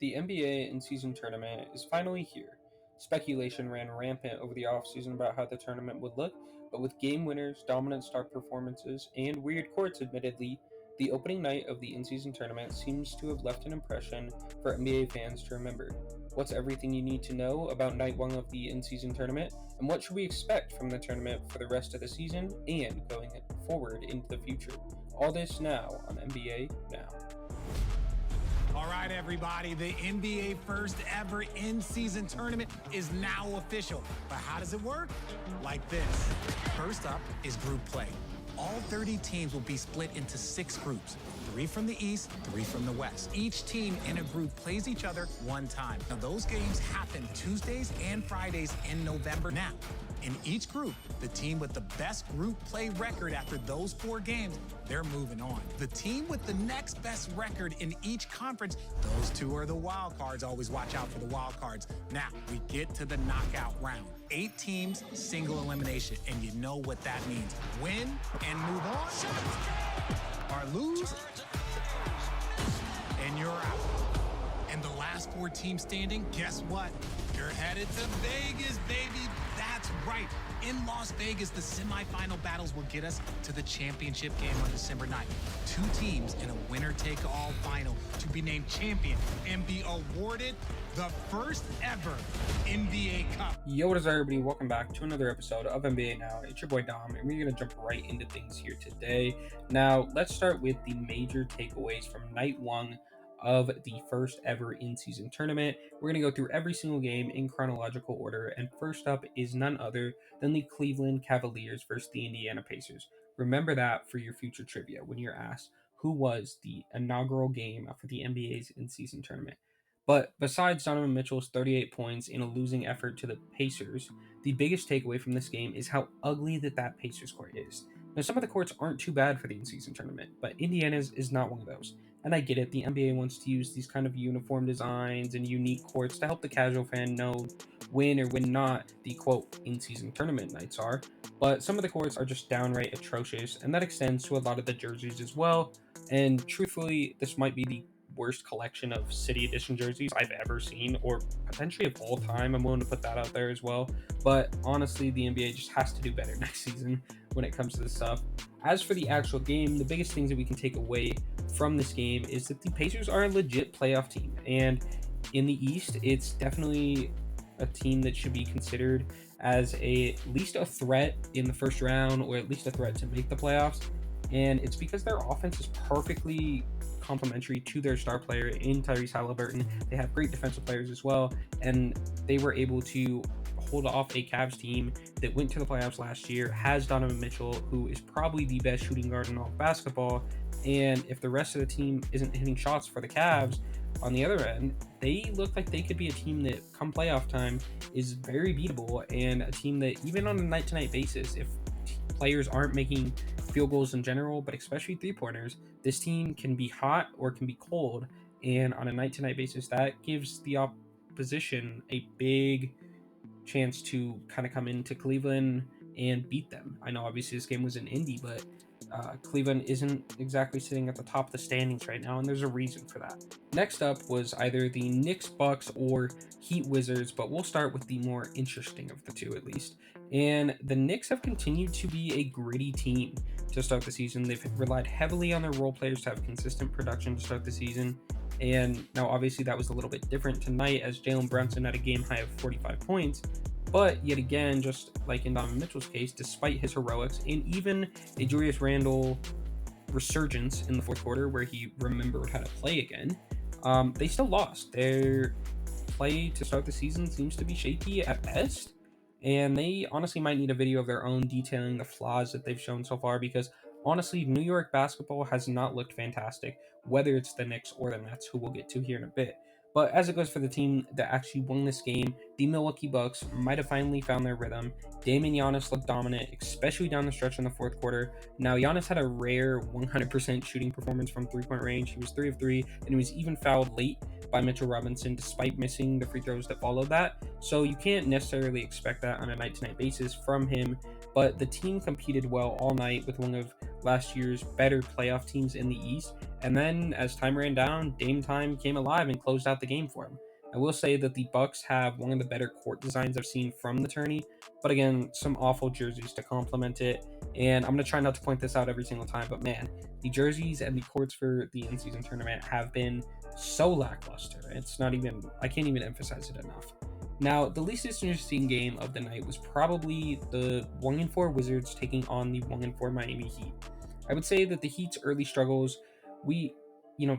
The NBA in-season tournament is finally here. Speculation ran rampant over the offseason about how the tournament would look, but with game winners, dominant start performances, and weird courts admittedly, the opening night of the in-season tournament seems to have left an impression for NBA fans to remember. What's everything you need to know about night one of the in-season tournament, and what should we expect from the tournament for the rest of the season and going forward into the future? All this now on NBA Now. All right, everybody, the NBA first ever in-season tournament is now official. But how does it work? Like this. First up is group play. All 30 teams will be split into 6 groups, 3 from the East, 3 from the West. Each team in a group plays each other one time. Now, those games happen Tuesdays and Fridays in November. Now, in each group, the team with the best group play record after those 4 games, they're moving on. The team with the next best record in each conference, those 2 are the wild cards. Always watch out for the wild cards. Now, we get to the knockout round. 8 teams, single elimination, and you know what that means. Win and move on, or lose, and you're out. And the last 4 teams standing, guess what? You're headed to Vegas, baby. That's right. In Las Vegas, the semifinal battles will get us to the championship game on December 9th. 2 teams in a winner-take-all final to be named champion and be awarded the first ever NBA Cup. Yo, what is up, everybody? Welcome back to another episode of NBA Now. It's your boy Dom, and we're going to jump right into things here today. Now, let's start with the major takeaways from night 1 of the first ever in-season tournament. We're going to go through every single game in chronological order, and first up is none other than the Cleveland Cavaliers versus the Indiana Pacers. Remember that for your future trivia when you're asked who was the inaugural game for the NBA's in-season tournament. But besides Donovan Mitchell's 38 points in a losing effort to the Pacers, the biggest takeaway from this game is how ugly that Pacers court is. Now, some of the courts aren't too bad for the in-season tournament, but Indiana's is not one of those. And I get it, the NBA wants to use these kind of uniform designs and unique courts to help the casual fan know when or when not the, quote, in-season tournament nights are, but some of the courts are just downright atrocious, and that extends to a lot of the jerseys as well, and truthfully, this might be the worst collection of City Edition jerseys I've ever seen, or potentially of all time. I'm willing to put that out there as well, but honestly, the NBA just has to do better next season when it comes to this stuff. As for the actual game, the biggest things that we can take away from this game is that the Pacers are a legit playoff team, and in the East, it's definitely a team that should be considered as at least a threat in the first round, or at least a threat to make the playoffs, and it's because their offense is perfectly complementary to their star player in Tyrese Halliburton. They have great defensive players as well, and they were able to hold off a Cavs team that went to the playoffs last year, has Donovan Mitchell, who is probably the best shooting guard in all of basketball, and if the rest of the team isn't hitting shots for the Cavs, on the other end, they look like they could be a team that, come playoff time, is very beatable, and a team that, even on a night-to-night basis, if players aren't making field goals in general, but especially three-pointers, this team can be hot or can be cold, and on a night-to-night basis, that gives the opposition a big chance to kind of come into Cleveland and beat them. I know obviously this game was in Indy, but Cleveland isn't exactly sitting at the top of the standings right now, and there's a reason for that. Next up was either the Knicks Bucks or Heat Wizards, but we'll start with the more interesting of the two at least. And the Knicks have continued to be a gritty team to start the season. They've relied heavily on their role players to have consistent production to start the season. And now obviously that was a little bit different tonight as Jalen Brunson had a game high of 45 points. But yet again, just like in Donovan Mitchell's case, despite his heroics and even a Julius Randle resurgence in the fourth quarter where he remembered how to play again, they still lost. Their play to start the season seems to be shaky at best, and they honestly might need a video of their own detailing the flaws that they've shown so far, because honestly, New York basketball has not looked fantastic, whether it's the Knicks or the Nets, who we'll get to here in a bit. But as it goes for the team that actually won this game, the Milwaukee Bucks might have finally found their rhythm. Dame and Giannis looked dominant, especially down the stretch in the fourth quarter. Now, Giannis had a rare 100% shooting performance from three-point range. He was 3 of 3, and he was even fouled late by Mitchell Robinson despite missing the free throws that followed that. So you can't necessarily expect that on a night-to-night basis from him. But the team competed well all night with one of last year's better playoff teams in the East. And then as time ran down, Dame Time came alive and closed out the game for him. I will say that the Bucks have one of the better court designs I've seen from the tourney, but again, some awful jerseys to complement it. And I'm gonna try not to point this out every single time, but man, the jerseys and the courts for the in-season tournament have been so lackluster. It's not even, I can't even emphasize it enough. Now, the least interesting game of the night was probably the 1-4 Wizards taking on the 1-4 Miami Heat. I would say that the Heat's early struggles, we,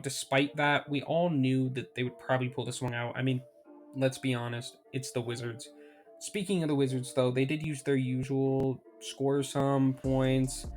despite that, we all knew that they would probably pull this one out. I mean, let's be honest, it's the Wizards. Speaking of the Wizards, though, they did use their usual score some points,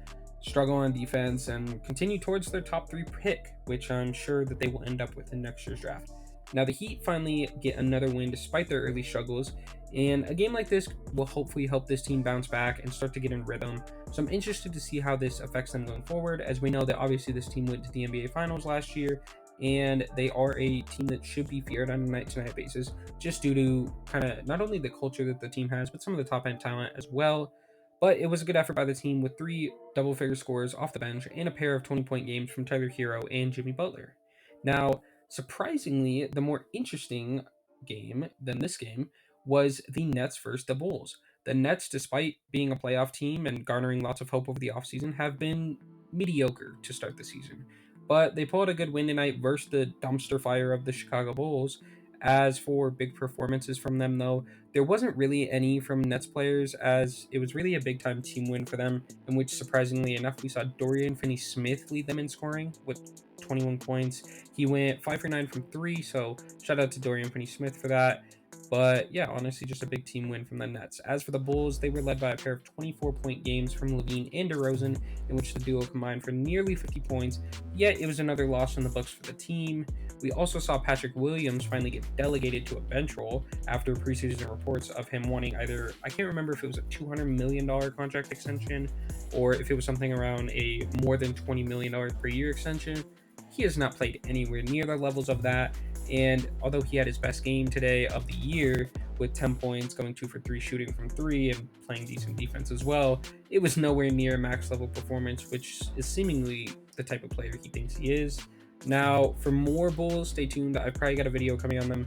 struggle on defense, and continue towards their top 3 pick, which I'm sure that they will end up with in next year's draft. Now, the Heat finally get another win despite their early struggles, and a game like this will hopefully help this team bounce back and start to get in rhythm. So I'm interested to see how this affects them going forward, as we know that obviously this team went to the NBA Finals last year, and they are a team that should be feared on a night-to-night basis, just due to kind of not only the culture that the team has, but some of the top-end talent as well. But it was a good effort by the team with 3 double-figure scores off the bench and a pair of 20-point games from Tyler Hero and Jimmy Butler. Now, surprisingly, the more interesting game than this game was the Nets versus the Bulls. The Nets, despite being a playoff team and garnering lots of hope over the offseason, have been mediocre to start the season. But they pulled a good win tonight versus the dumpster fire of the Chicago Bulls. As for big performances from them, though, there wasn't really any from Nets players, as it was really a big time team win for them, in which surprisingly enough, we saw Dorian Finney Smith lead them in scoring with 21 points. He went 5 for 9 from 3, so shout out to Dorian Finney Smith for that. But yeah, honestly, just a big team win from the Nets. As for the Bulls, they were led by a pair of 24-point games from Levine and DeRozan, in which the duo combined for nearly 50 points, yet it was another loss in the books for the team. We also saw Patrick Williams finally get delegated to a bench role after preseason reports of him wanting either, I can't remember if it was a $200 million contract extension or if it was something around a more than $20 million per year extension. He has not played anywhere near the levels of that. And although he had his best game today of the year with 10 points, going 2 for 3 shooting from 3 and playing decent defense as well, it was nowhere near max level performance, which is seemingly the type of player he thinks he is. Now, for more Bulls, stay tuned. I've probably got a video coming on them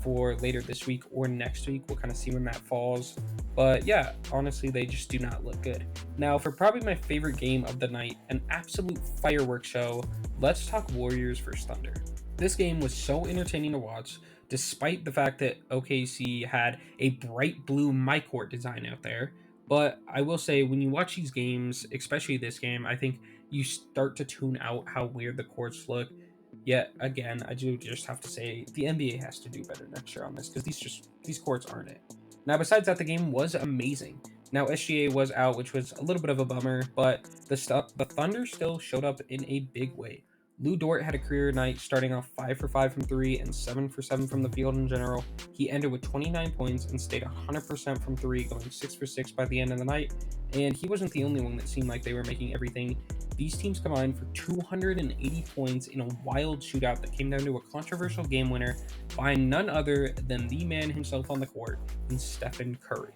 for later this week or next week. We'll kind of see when that falls. But yeah, honestly, they just do not look good. Now, for probably my favorite game of the night, an absolute fireworks show, let's talk Warriors versus Thunder. This game was so entertaining to watch, despite the fact that OKC had a bright blue MyCourt design out there. But I will say, when you watch these games, especially this game, I think you start to tune out how weird the courts look. Yet again, I do just have to say the NBA has to do better next year on this, because these courts aren't it. Now, besides that, the game was amazing. Now, SGA was out, which was a little bit of a bummer, but the Thunder still showed up in a big way. Lou Dort had a career night, starting off 5 for 5 from 3 and 7 for 7 from the field in general. He ended with 29 points and stayed 100% from 3, going 6 for 6 by the end of the night. And he wasn't the only one that seemed like they were making everything. These teams combined for 280 points in a wild shootout that came down to a controversial game winner by none other than the man himself on the court, in Stephen Curry.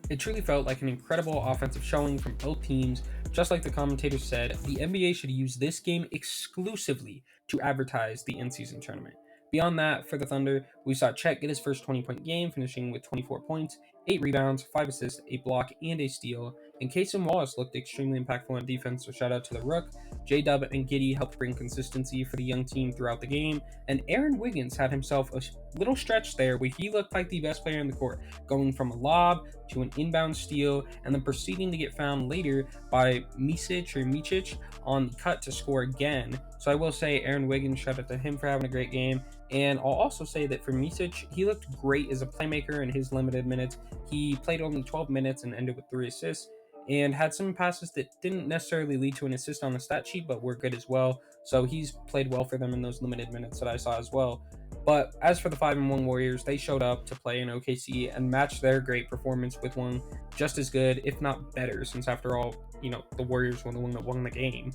It truly felt like an incredible offensive showing from both teams. Just like the commentators said, the NBA should use this game exclusively to advertise the in-season tournament. Beyond that, for the Thunder, we saw Chet get his first 20-point game, finishing with 24 points, 8 rebounds, 5 assists, a block, and a steal. And Casey Wallace looked extremely impactful on defense, so shout out to the Rook. J-Dub and Giddey helped bring consistency for the young team throughout the game, and Aaron Wiggins had himself a little stretch there where he looked like the best player in the court, going from a lob to an inbound steal, and then proceeding to get found later by Micic on the cut to score again. So I will say Aaron Wiggins, shout out to him for having a great game. And I'll also say that for Micic, he looked great as a playmaker in his limited minutes. He played only 12 minutes and ended with 3 assists, and had some passes that didn't necessarily lead to an assist on the stat sheet, but were good as well. So he's played well for them in those limited minutes that I saw as well. But as for the 5-1 Warriors, they showed up to play in OKC and matched their great performance with one just as good, if not better, since after all, the Warriors were the one that won the game.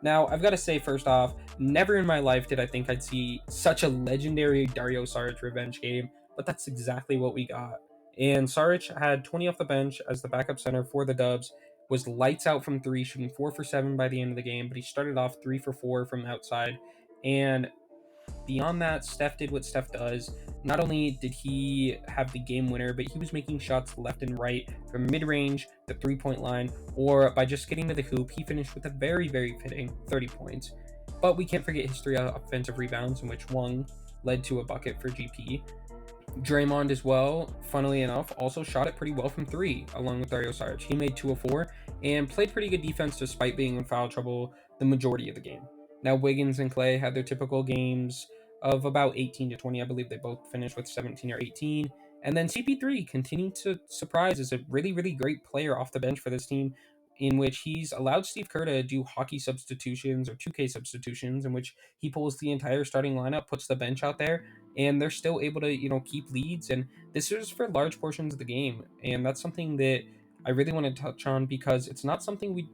Now, I've got to say, first off, never in my life did I think I'd see such a legendary Dario Saric revenge game, but that's exactly what we got. And Saric had 20 off the bench as the backup center for the Dubs, was lights out from three, shooting 4 for 7 by the end of the game, but he started off 3 for 4 from outside. And beyond that, Steph did what Steph does. Not only did he have the game winner, but he was making shots left and right from mid-range, the three-point line, or by just getting to the hoop. He finished with a very, very fitting 30 points. But we can't forget his 3 offensive rebounds, in which one led to a bucket for GP. Draymond as well, funnily enough, also shot it pretty well from 3, along with Dario Saric. He made 2 of 4 and played pretty good defense despite being in foul trouble the majority of the game. Now, Wiggins and Clay had their typical games of about 18 to 20. I believe they both finished with 17 or 18. And then CP3 continued to surprise as a really, really great player off the bench for this team, in which he's allowed Steve Kerr to do hockey substitutions or 2K substitutions, in which he pulls the entire starting lineup, puts the bench out there, and they're still able to, keep leads. And this is for large portions of the game. And that's something that I really want to touch on, because it's not something we've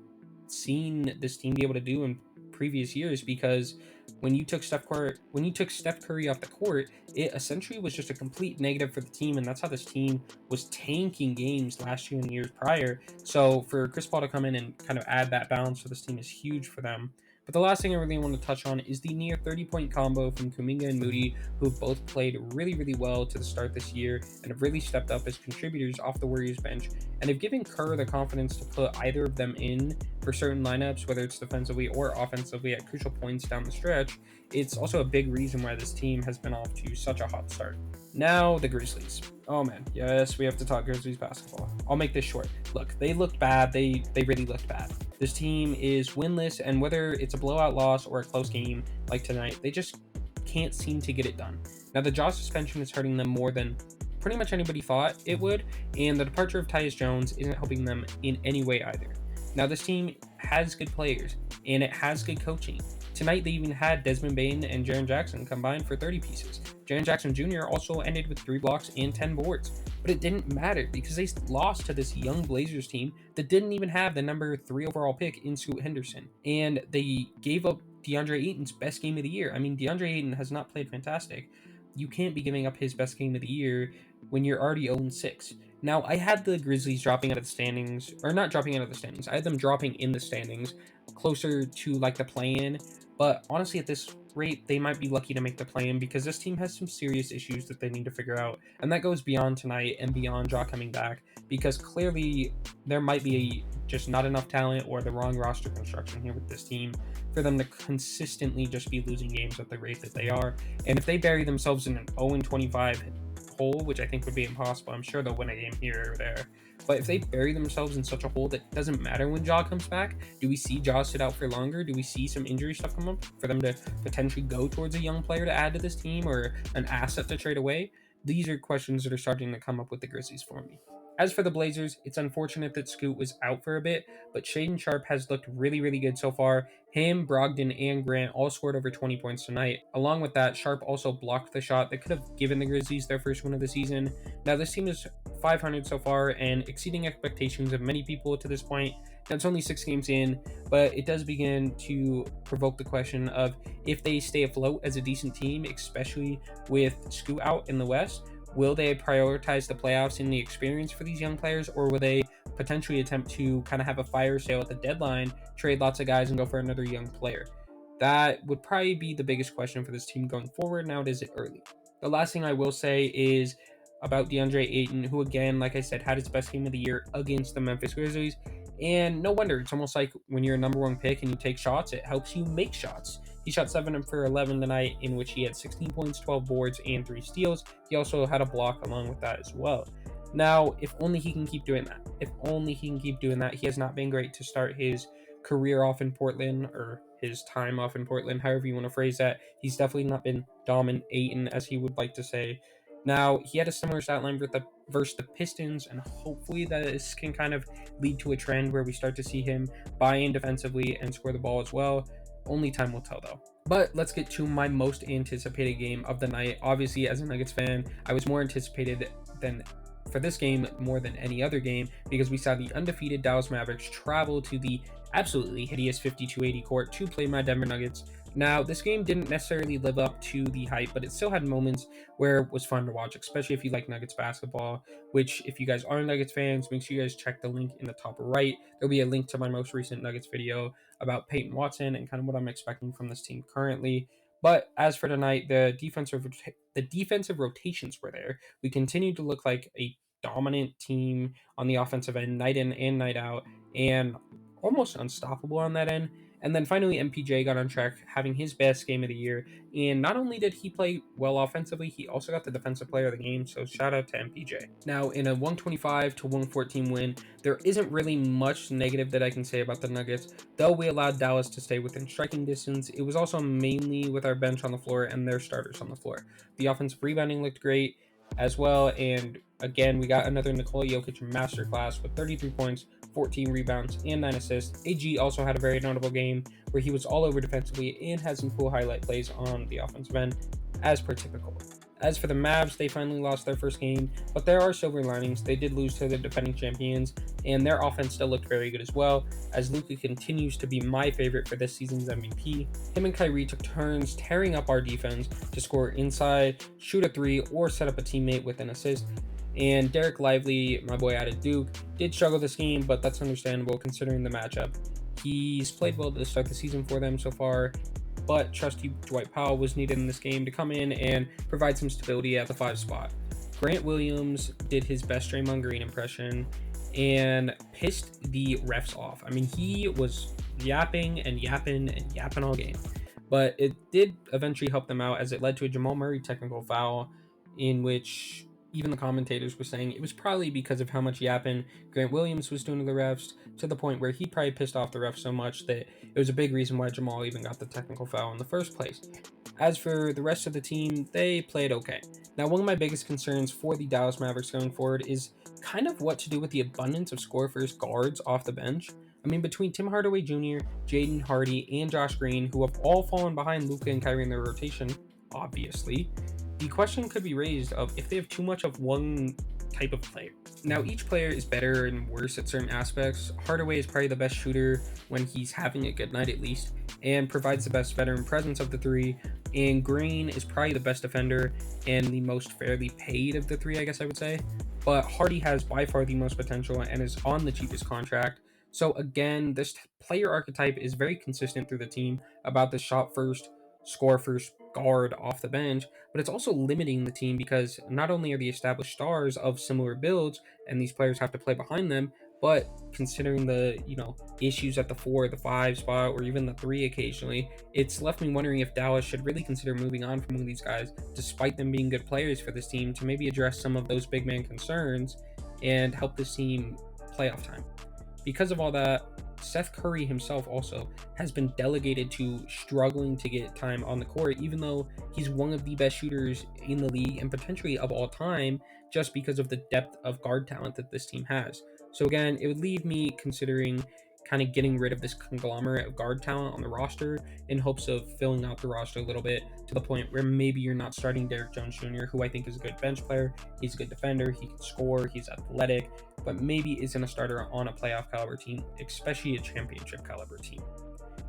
seen this team be able to do in previous years, because when you took Steph Curry off the court, it essentially was just a complete negative for the team, and that's how this team was tanking games last year and years prior. So for Chris Paul to come in and kind of add that balance for this team is huge for them. But the last thing I really want to touch on is the near 30-point combo from Kuminga and Moody, who have both played really, really well to the start this year and have really stepped up as contributors off the Warriors bench, and have given Kerr the confidence to put either of them in for certain lineups, whether it's defensively or offensively at crucial points down the stretch. It's also a big reason why this team has been off to such a hot start. Now, the Grizzlies. Oh man, yes, we have to talk Grizzlies basketball. I'll make this short. Look, they looked bad. They really looked bad. This team is winless, and whether it's a blowout loss or a close game like tonight, they just can't seem to get it done. Now, the jaw suspension is hurting them more than pretty much anybody thought it would, and the departure of Tyus Jones isn't helping them in any way either. Now, this team has good players, and it has good coaching. Tonight, they even had Desmond Bane and Jaren Jackson combined for 30 pieces. Jaren Jackson Jr. also ended with 3 blocks and 10 boards. But it didn't matter, because they lost to this young Blazers team that didn't even have the number 3 overall pick in Scoot Henderson. And they gave up DeAndre Ayton's best game of the year. I mean, DeAndre Ayton has not played fantastic. You can't be giving up his best game of the year when you're already 0-6. Now, I had the Grizzlies dropping out of the standings, or not dropping out of the standings. I had them dropping in the standings, closer to like the play-in. But honestly, at this rate, they might be lucky to make the play-in, because this team has some serious issues that they need to figure out. And that goes beyond tonight and beyond Ja coming back, because clearly there might be just not enough talent or the wrong roster construction here with this team for them to consistently just be losing games at the rate that they are. And if they bury themselves in an 0-25 hole, which I think would be impossible, I'm sure they'll win a game here or there. But if they bury themselves in such a hole that doesn't matter when Ja comes back, do we see Ja sit out for longer? Do we see some injury stuff come up for them to potentially go towards a young player to add to this team, or an asset to trade away? These are questions that are starting to come up with the Grizzlies for me. As for the Blazers, it's unfortunate that Scoot was out for a bit, but Shaedon Sharpe has looked really, really good so far. Him, Brogdon, and Grant all scored over 20 points tonight. Along with that, Sharpe also blocked the shot that could have given the Grizzlies their first win of the season. Now, this team is 500 so far and exceeding expectations of many people to this point. Now, it's only 6 games in, but it does begin to provoke the question of if they stay afloat as a decent team, especially with Scoot out in the West. Will they prioritize the playoffs and the experience for these young players, or will they potentially attempt to kind of have a fire sale at the deadline, trade lots of guys, and go for another young player? That would probably be the biggest question for this team going forward. Now, it is early. The last thing I will say is about DeAndre Ayton, who, again, like I said, had his best game of the year against the Memphis Grizzlies. And no wonder. It's almost like when you're a number 1 pick and you take shots, it helps you make shots. He shot 7 for 11 tonight, in which he had 16 points, 12 boards, and 3 steals. He also had a block along with that as well. Now, if only he can keep doing that. If only he can keep doing that. He has not been great to start his career off in Portland, or his time off in Portland, however you want to phrase that. He's definitely not been dominating, as he would like to say. Now, he had a similar stat line versus the Pistons, and hopefully this can kind of lead to a trend where we start to see him buy in defensively and score the ball as well. Only time will tell, though. But let's get to my most anticipated game of the night. Obviously, as a Nuggets fan, I was more anticipated for this game more than any other game, because we saw the undefeated Dallas Mavericks travel to the absolutely hideous 5280 court to play my Denver Nuggets. Now, this game didn't necessarily live up to the hype, but it still had moments where it was fun to watch, especially if you like Nuggets basketball, which, if you guys are Nuggets fans, make sure you guys check the link in the top right. There'll be a link to my most recent Nuggets video about Peyton Watson and kind of what I'm expecting from this team currently. But as for tonight, the defensive rotations were there. We continued to look like a dominant team on the offensive end, night in and night out, and almost unstoppable on that end. And then finally, MPJ got on track, having his best game of the year. And not only did he play well offensively, he also got the defensive player of the game. So shout out to MPJ. Now, in a 125 to 114 win, there isn't really much negative that I can say about the Nuggets. Though we allowed Dallas to stay within striking distance, it was also mainly with our bench on the floor and their starters on the floor. The offensive rebounding looked great as well. And again, we got another Nikola Jokic masterclass with 33 points, 14 rebounds, and 9 assists. AG also had a very notable game where he was all over defensively and had some cool highlight plays on the offensive end, as per typical. As for the Mavs, they finally lost their first game, but there are silver linings. They did lose to the defending champions, and their offense still looked very good as well, as Luka continues to be my favorite for this season's MVP. Him and Kyrie took turns tearing up our defense to score inside, shoot a three, or set up a teammate with an assist. And Derek Lively, my boy out of Duke, did struggle this game, but that's understandable considering the matchup. He's played well to start the season for them so far, but trusty Dwight Powell was needed in this game to come in and provide some stability at the 5 spot. Grant Williams did his best Draymond Green impression and pissed the refs off. I mean, he was yapping and yapping and yapping all game. But it did eventually help them out as it led to a Jamal Murray technical foul in which even the commentators were saying it was probably because of how much yapping Grant Williams was doing to the refs, to the point where he probably pissed off the refs so much that it was a big reason why Jamal even got the technical foul in the first place. As for the rest of the team, they played okay. Now, one of my biggest concerns for the Dallas Mavericks going forward is kind of what to do with the abundance of score first guards off the bench. I mean, between Tim Hardaway Jr., Jaden Hardy, and Josh Green, who have all fallen behind Luka and Kyrie in their rotation, obviously, the question could be raised of if they have too much of one type of player. Now, each player is better and worse at certain aspects. Hardaway is probably the best shooter when he's having a good night at least, and provides the best veteran presence of the three. And Green is probably the best defender and the most fairly paid of the three, I guess I would say. But Hardy has by far the most potential and is on the cheapest contract. So again, this player archetype is very consistent through the team about the shot first, score first guard off the bench, but it's also limiting the team because not only are the established stars of similar builds and these players have to play behind them, but considering the issues at the 4, the 5 spot, or even the 3 occasionally, it's left me wondering if Dallas should really consider moving on from one of these guys, despite them being good players for this team, to maybe address some of those big man concerns and help this team playoff time. Because of all that, Seth Curry himself also has been delegated to struggling to get time on the court, even though he's one of the best shooters in the league and potentially of all time, just because of the depth of guard talent that this team has. So again, it would leave me considering kind of getting rid of this conglomerate of guard talent on the roster in hopes of filling out the roster a little bit to the point where maybe you're not starting Derrick Jones Jr., who I think is a good bench player. He's a good defender, he can score, he's athletic, but maybe isn't a starter on a playoff caliber team, especially a championship caliber team.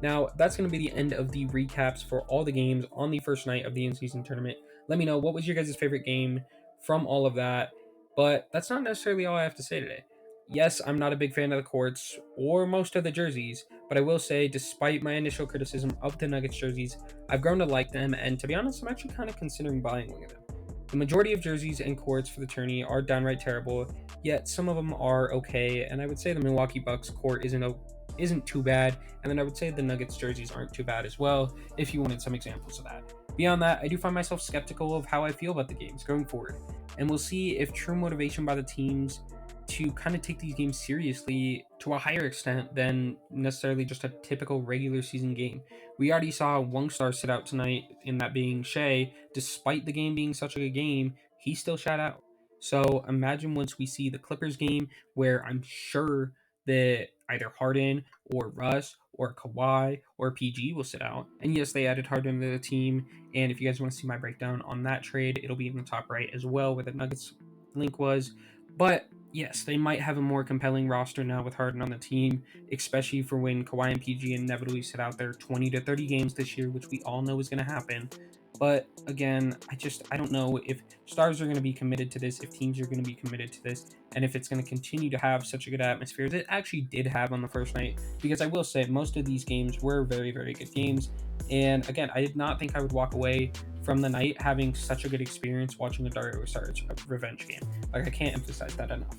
Now, that's going to be the end of the recaps for all the games on the first night of the in-season tournament. Let me know what was your guys' favorite game from all of that, but that's not necessarily all I have to say today. Yes, I'm not a big fan of the courts or most of the jerseys, but I will say, despite my initial criticism of the Nuggets jerseys, I've grown to like them, and to be honest, I'm actually kind of considering buying one of them. The majority of jerseys and courts for the tourney are downright terrible, yet some of them are okay, and I would say the Milwaukee Bucks court isn't too bad, and then I would say the Nuggets jerseys aren't too bad as well, if you wanted some examples of that. Beyond that, I do find myself skeptical of how I feel about the games going forward, and we'll see if true motivation by the teams to kind of take these games seriously to a higher extent than necessarily just a typical regular season game. We already saw one star sit out tonight, in that being Shea. Despite the game being such a good game, he still shot out. So imagine once we see the Clippers game, where I'm sure that either Harden or Russ or Kawhi or PG will sit out. And yes, they added Harden to the team. And if you guys want to see my breakdown on that trade, it'll be in the top right as well, where the Nuggets link was. But Yes, they might have a more compelling roster now with Harden on the team, especially for when Kawhi and PG inevitably sit out there 20 to 30 games this year, which we all know is going to happen. But again, I don't know if stars are going to be committed to this, if teams are going to be committed to this, and if it's going to continue to have such a good atmosphere as it actually did have on the first night. Because I will say, most of these games were very, very good games. And again, I did not think I would walk away from the night having such a good experience watching a Dario Saric revenge game. Like, I can't emphasize that enough.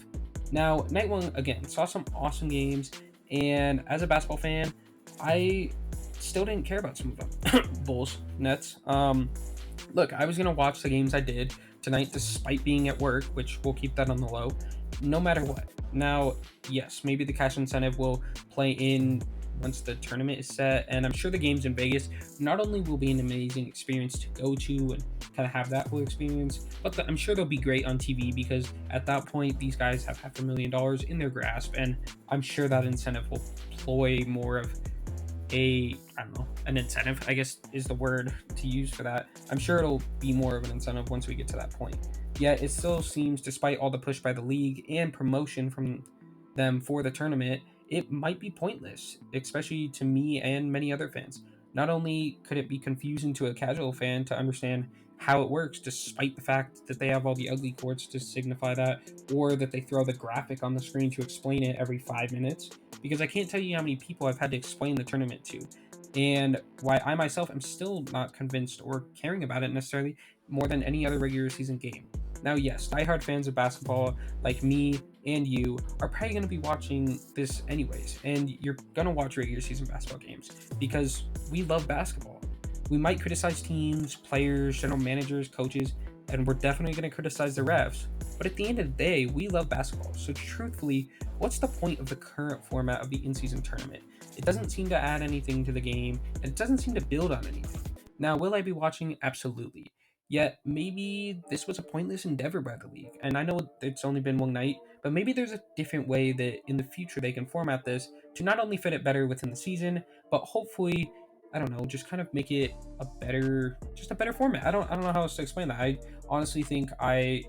Now, night one, again, saw some awesome games, and as a basketball fan, I still didn't care about some of them. Bulls, Nets. Look, I was going to watch the games I did tonight despite being at work, which we'll keep that on the low, no matter what. Now, yes, maybe the cash incentive will play in once the tournament is set, and I'm sure the games in Vegas not only will be an amazing experience to go to and kind of have that whole experience, but I'm sure they'll be great on TV because at that point, these guys have $500,000 in their grasp, and I'm sure that incentive will ploy more of I don't know, an incentive, I guess is the word to use for that. I'm sure it'll be more of an incentive once we get to that point. Yet it still seems, despite all the push by the league and promotion from them for the tournament, it might be pointless, especially to me and many other fans. Not only could it be confusing to a casual fan to understand how it works, despite the fact that they have all the ugly courts to signify that, or that they throw the graphic on the screen to explain it every 5 minutes, because I can't tell you how many people I've had to explain the tournament to, and why I myself am still not convinced or caring about it necessarily more than any other regular season game. Now, yes, diehard fans of basketball like me and you are probably going to be watching this anyways, and you're going to watch regular season basketball games because we love basketball. We might criticize teams, players, general managers, coaches, and we're definitely going to criticize the refs. But at the end of the day, we love basketball. So truthfully, what's the point of the current format of the in-season tournament? It doesn't seem to add anything to the game, and it doesn't seem to build on anything. Now, will I be watching? Absolutely. Yet, maybe this was a pointless endeavor by the league. And I know it's only been one night, but maybe there's a different way that in the future they can format this to not only fit it better within the season, but hopefully, I don't know, just kind of make it a better format. I don't know how else to explain that. I honestly think I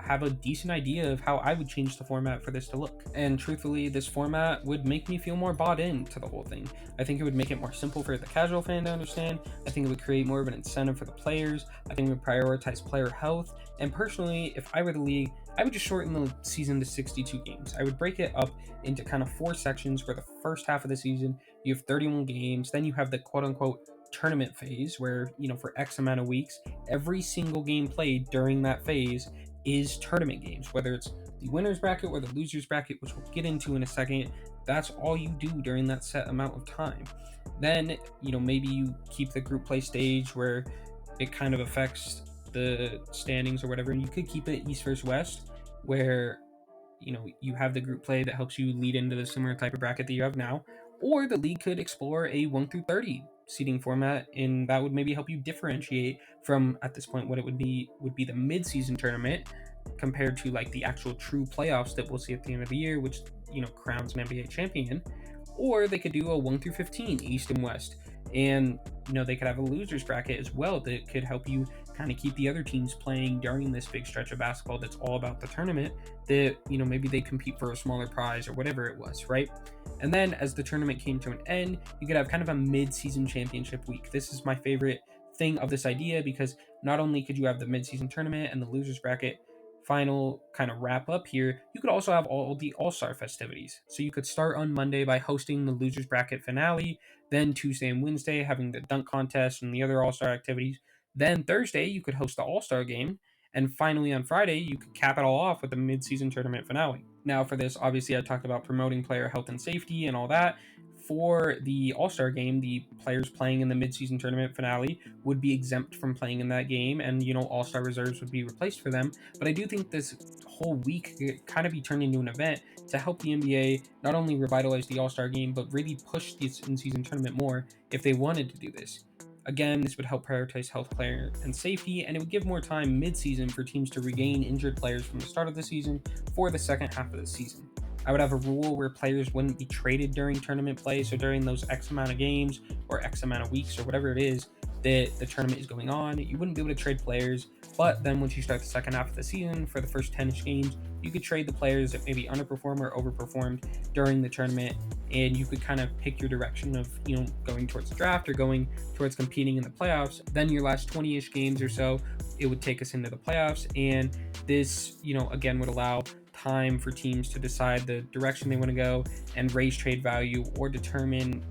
have a decent idea of how I would change the format for this to look. And truthfully, this format would make me feel more bought into the whole thing. I think it would make it more simple for the casual fan to understand. I think it would create more of an incentive for the players. I think it would prioritize player health. And personally, if I were the league, I would just shorten the season to 62 games. I would break it up into kind of four sections where the first half of the season, you have 31 games. Then you have the quote unquote tournament phase where, for X amount of weeks, every single game played during that phase is tournament games, whether it's the winner's bracket or the loser's bracket, which we'll get into in a second. That's all you do during that set amount of time. Then, maybe you keep the group play stage where it kind of affects the standings or whatever, and you could keep it East versus West, where you have the group play that helps you lead into the similar type of bracket that you have now, or the league could explore a 1 through 30 seating format, and that would maybe help you differentiate from, at this point, what it would be the mid-season tournament compared to like the actual true playoffs that we'll see at the end of the year, which crowns an NBA champion. Or they could do a 1 through 15 East and West, and they could have a losers bracket as well that could help you kind of keep the other teams playing during this big stretch of basketball that's all about the tournament, that maybe they compete for a smaller prize or whatever it was, right? And then as the tournament came to an end, you could have kind of a mid-season championship week. This is my favorite thing of this idea because not only could you have the mid-season tournament and the losers bracket final kind of wrap up here, you could also have all the all-star festivities. So you could start on Monday by hosting the losers bracket finale, then Tuesday and Wednesday having the dunk contest and the other all-star activities. Then Thursday you could host the all-star game, and finally on Friday you could cap it all off with the mid-season tournament finale. Now for this, obviously I talked about promoting player health and safety and all that. For the All-Star game, the players playing in the mid-season tournament finale would be exempt from playing in that game, and All-Star reserves would be replaced for them. But I do think this whole week could kind of be turned into an event to help the NBA not only revitalize the All-Star game, but really push this in-season tournament more if they wanted to do this. Again, this would help prioritize health, player, and safety, and it would give more time mid-season for teams to regain injured players from the start of the season for the second half of the season. I would have a rule where players wouldn't be traded during tournament play, so during those X amount of games or X amount of weeks or whatever it is, that the tournament is going on, you wouldn't be able to trade players. But then once you start the second half of the season for the first 10 games, you could trade the players that maybe underperformed or overperformed during the tournament, and you could kind of pick your direction of, going towards the draft or going towards competing in the playoffs. Then your last 20-ish games or so, it would take us into the playoffs, and this, again, would allow time for teams to decide the direction they want to go and raise trade value or determine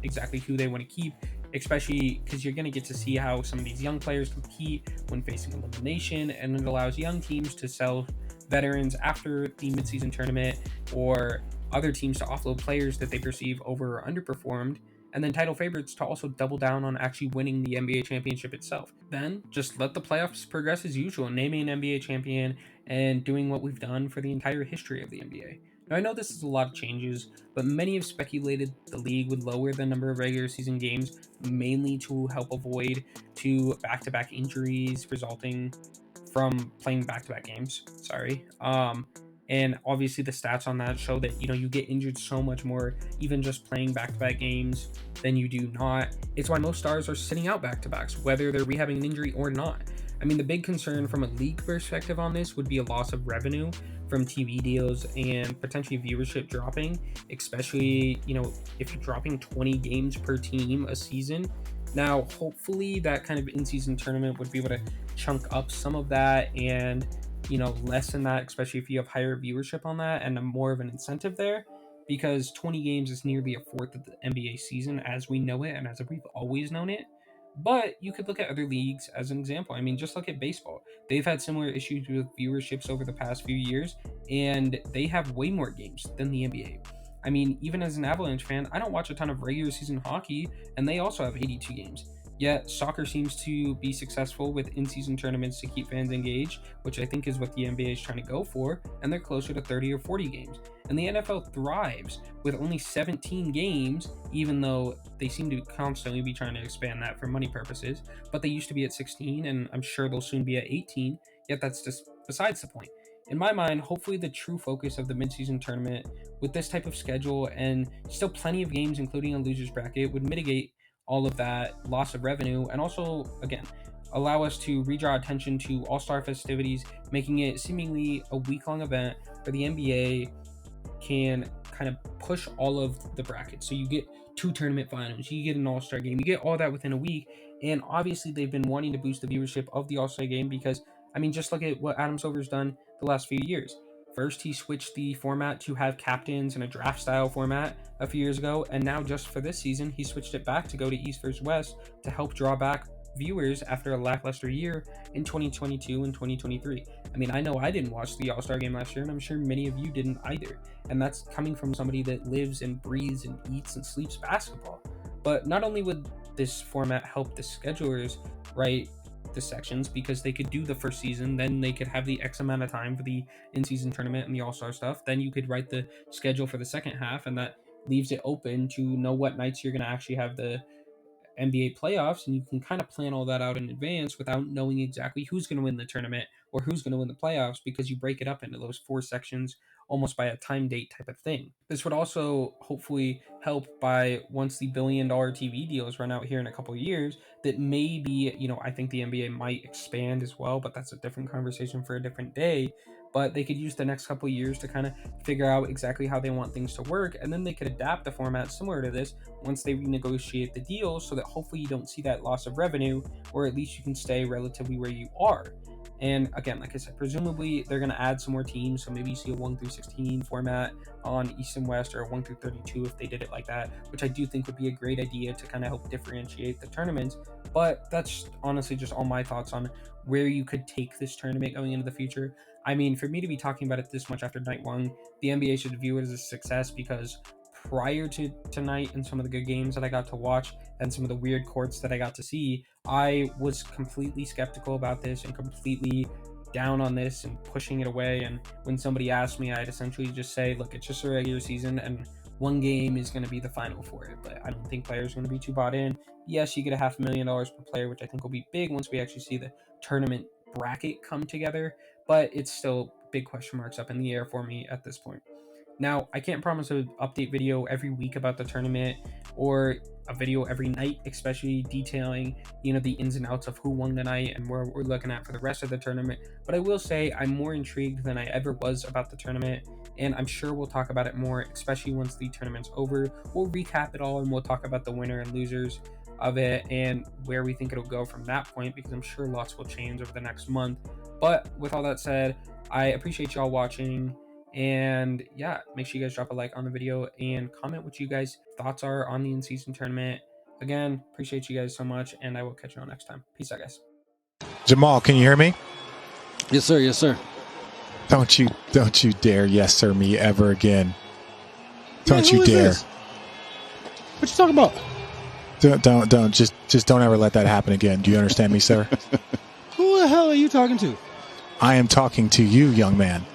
exactly who they want to keep, especially because you're going to get to see how some of these young players compete when facing elimination, and it allows young teams to sell veterans after the midseason tournament, or other teams to offload players that they perceive over or underperformed, and then title favorites to also double down on actually winning the NBA championship itself. Then just let the playoffs progress as usual, naming an NBA champion and doing what we've done for the entire history of the NBA. Now, I know this is a lot of changes, but many have speculated the league would lower the number of regular season games, mainly to help avoid two back-to-back injuries resulting from playing back-to-back games. Sorry. And obviously the stats on that show that you get injured so much more even just playing back-to-back games than you do not. It's why most stars are sitting out back-to-backs, whether they're rehabbing an injury or not. I mean, the big concern from a league perspective on this would be a loss of revenue from TV deals and potentially viewership dropping, especially, if you're dropping 20 games per team a season. Now, hopefully, that kind of in season tournament would be able to chunk up some of that and, lessen that, especially if you have higher viewership on that and more of an incentive there. Because 20 games is nearly a fourth of the NBA season as we know it and as we've always known it. But you could look at other leagues as an example. I mean, just look at baseball. They've had similar issues with viewerships over the past few years, and they have way more games than the NBA. I mean, even as an Avalanche fan, I don't watch a ton of regular season hockey, and they also have 82 games. Yet, soccer seems to be successful with in season tournaments to keep fans engaged, which I think is what the NBA is trying to go for, and they're closer to 30 or 40 games. And the NFL thrives with only 17 games, even though they seem to constantly be trying to expand that for money purposes. But they used to be at 16, and I'm sure they'll soon be at 18, yet that's just besides the point. In my mind, hopefully the true focus of the midseason tournament with this type of schedule and still plenty of games, including a loser's bracket, would mitigate all of that loss of revenue and also, again, allow us to redraw attention to all-star festivities, making it seemingly a week-long event where the NBA can kind of push all of the brackets. So you get two tournament finals, you get an all-star game, you get all that within a week. And obviously they've been wanting to boost the viewership of the all-star game because, I mean, just look at what Adam Silver's done the last few years. First, he switched the format to have captains in a draft style format a few years ago, and now just for this season, he switched it back to go to East versus West to help draw back viewers after a lackluster year in 2022 and 2023. I mean, I know I didn't watch the All-Star game last year, and I'm sure many of you didn't either. And that's coming from somebody that lives and breathes and eats and sleeps basketball. But not only would this format help the schedulers write the sections because they could do the first season, then they could have the X amount of time for the in-season tournament and the All-Star stuff. Then you could write the schedule for the second half, and that leaves it open to know what nights you're going to actually have the NBA playoffs, and you can kind of plan all that out in advance without knowing exactly who's going to win the tournament or who's going to win the playoffs because you break it up into those four sections almost by a time date type of thing. This would also hopefully help by once the $1 billion TV deals run out here in a couple of years, that maybe, I think the NBA might expand as well, but that's a different conversation for a different day. But they could use the next couple of years to kind of figure out exactly how they want things to work, and then they could adapt the format similar to this once they renegotiate the deal so that hopefully you don't see that loss of revenue, or at least you can stay relatively where you are. And again, like I said, presumably they're going to add some more teams. So maybe you see a 1 through 16 format on East and West, or a 1 through 32 if they did it like that, which I do think would be a great idea to kind of help differentiate the tournaments. But that's honestly just all my thoughts on where you could take this tournament going into the future. I mean, for me to be talking about it this much after night one, the NBA should view it as a success because prior to tonight and some of the good games that I got to watch and some of the weird courts that I got to see, I was completely skeptical about this and completely down on this and pushing it away. And when somebody asked me, I'd essentially just say, look, it's just a regular season and one game is going to be the final for it. But I don't think players are going to be too bought in. Yes, you get a $500,000 per player, which I think will be big once we actually see the tournament bracket come together, but it's still big question marks up in the air for me at this point. Now, I can't promise an update video every week about the tournament or a video every night, especially detailing, the ins and outs of who won the night and where we're looking at for the rest of the tournament. But I will say I'm more intrigued than I ever was about the tournament, and I'm sure we'll talk about it more, especially once the tournament's over. We'll recap it all and we'll talk about the winner and losers of it and where we think it'll go from that point, because I'm sure lots will change over the next month. But with all that said, I appreciate y'all watching. And yeah, make sure you guys drop a like on the video and comment what you guys thoughts are on the in-season tournament. Again, appreciate you guys so much, and I will catch you all next time. Peace out, guys. Jamal, can you hear me? Yes, sir. Yes, sir. Don't you dare yes sir me ever again. Don't who you is dare. this? What you talking about? Don't just don't ever let that happen again. Do you understand me, sir? Who the hell are you talking to? I am talking to you, young man.